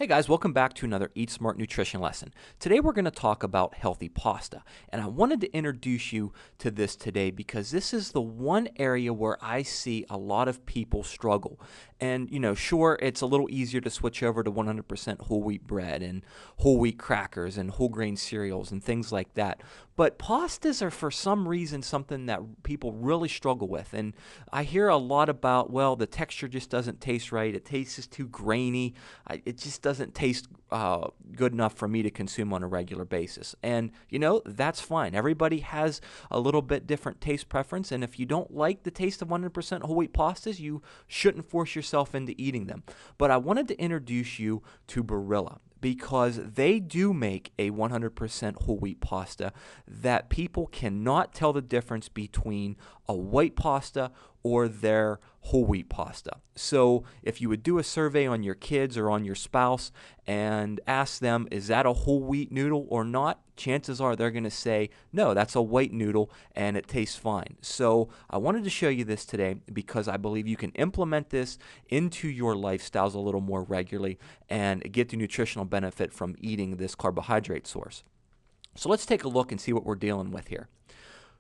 Hey guys, welcome back to another Eat Smart Nutrition lesson. Today we're going to talk about healthy pasta, and I wanted to introduce you to this today because this is the one area where I see a lot of people struggle. And sure, it's a little easier to switch over to 100% whole wheat bread and whole wheat crackers and whole grain cereals and things like that. But pastas are for some reason something that people really struggle with. And I hear a lot about, well, the texture just doesn't taste right. It tastes too grainy. It just doesn't taste good enough for me to consume on a regular basis. And, that's fine. Everybody has a little bit different taste preference. And if you don't like the taste of 100% whole wheat pastas, you shouldn't force yourself into eating them. But I wanted to introduce you to Barilla, because they do make a 100% whole wheat pasta that people cannot tell the difference between a white pasta or their whole wheat pasta. So if you would do a survey on your kids or on your spouse and ask them, is that a whole wheat noodle or not? Chances are they're going to say, no, that's a white noodle and it tastes fine. So I wanted to show you this today because I believe you can implement this into your lifestyles a little more regularly and get the nutritional benefit from eating this carbohydrate source. So let's take a look and see what we're dealing with here.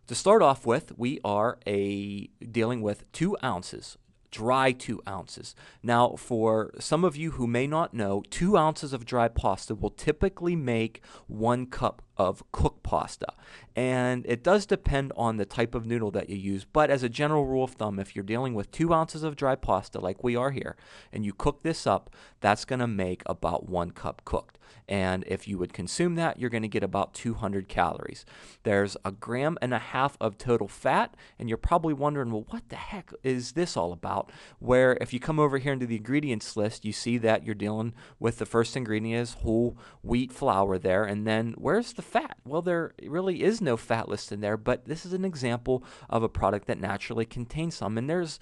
To start off with, we are dealing with 2 ounces, dry 2 ounces. Now, for some of you who may not know, 2 ounces of dry pasta will typically make 1 cup of cooked pasta. And it does depend on the type of noodle that you use, but as a general rule of thumb, if you're dealing with 2 ounces of dry pasta like we are here, and you cook this up, that's going to make about 1 cup cooked. And if you would consume that, you're going to get about 200 calories. There's 1.5 grams of total fat, and you're probably wondering, well, what the heck is this all about? Where if you come over here into the ingredients list, you see that you're dealing with the first ingredient is whole wheat flour there, and then where's the fat? Well, there really is no fat listed there, but this is an example of a product that naturally contains some, and there's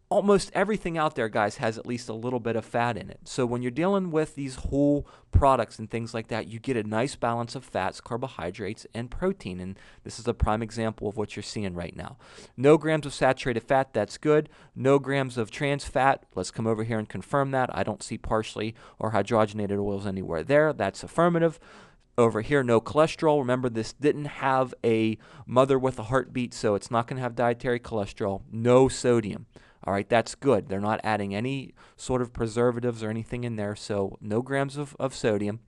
almost everything out there, guys, has at least a little bit of fat in it. So when you're dealing with these whole products and things like that, you get a nice balance of fats, carbohydrates, and protein. And this is a prime example of what you're seeing right now. No grams of saturated fat, that's good. No grams of trans fat. Let's come over here and confirm that. I don't see partially or hydrogenated oils anywhere there. That's affirmative. Over here, no cholesterol. Remember, this didn't have a mother with a heartbeat, so it's not going to have dietary cholesterol. No sodium. All right, that's good. They're not adding any sort of preservatives or anything in there, so no grams of sodium.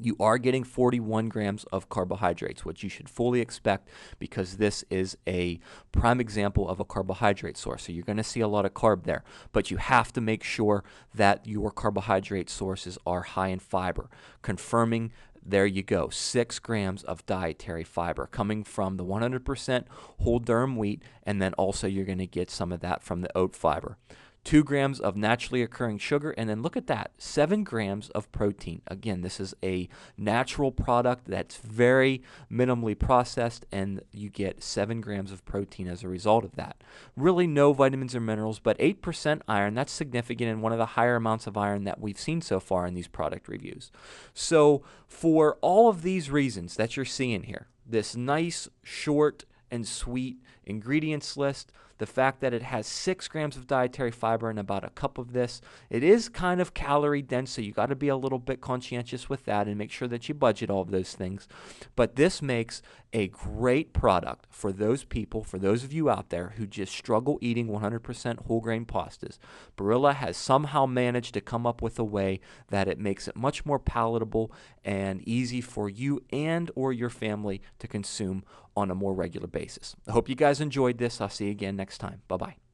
You are getting 41 grams of carbohydrates, which you should fully expect because this is a prime example of a carbohydrate source. So you're going to see a lot of carb there, but you have to make sure that your carbohydrate sources are high in fiber. Confirming, there you go, 6 grams of dietary fiber coming from the 100% whole durum wheat, and then also you're going to get some of that from the oat fiber. 2 grams of naturally occurring sugar, and then look at that, 7 grams of protein. Again, this is a natural product that's very minimally processed, and you get 7 grams of protein as a result of that. Really no vitamins or minerals, but 8% iron. That's significant and one of the higher amounts of iron that we've seen so far in these product reviews. So for all of these reasons that you're seeing here, this nice, short, and sweet ingredients list, the fact that it has 6 grams of dietary fiber and about a cup of this, it is kind of calorie dense, so you got to be a little bit conscientious with that and make sure that you budget all of those things. But this makes a great product for those people, for those of you out there who just struggle eating 100% whole grain pastas. Barilla has somehow managed to come up with a way that it makes it much more palatable and easy for you and or your family to consume on a more regular basis. I hope you guys enjoyed this. I'll see you again next time. Bye-bye.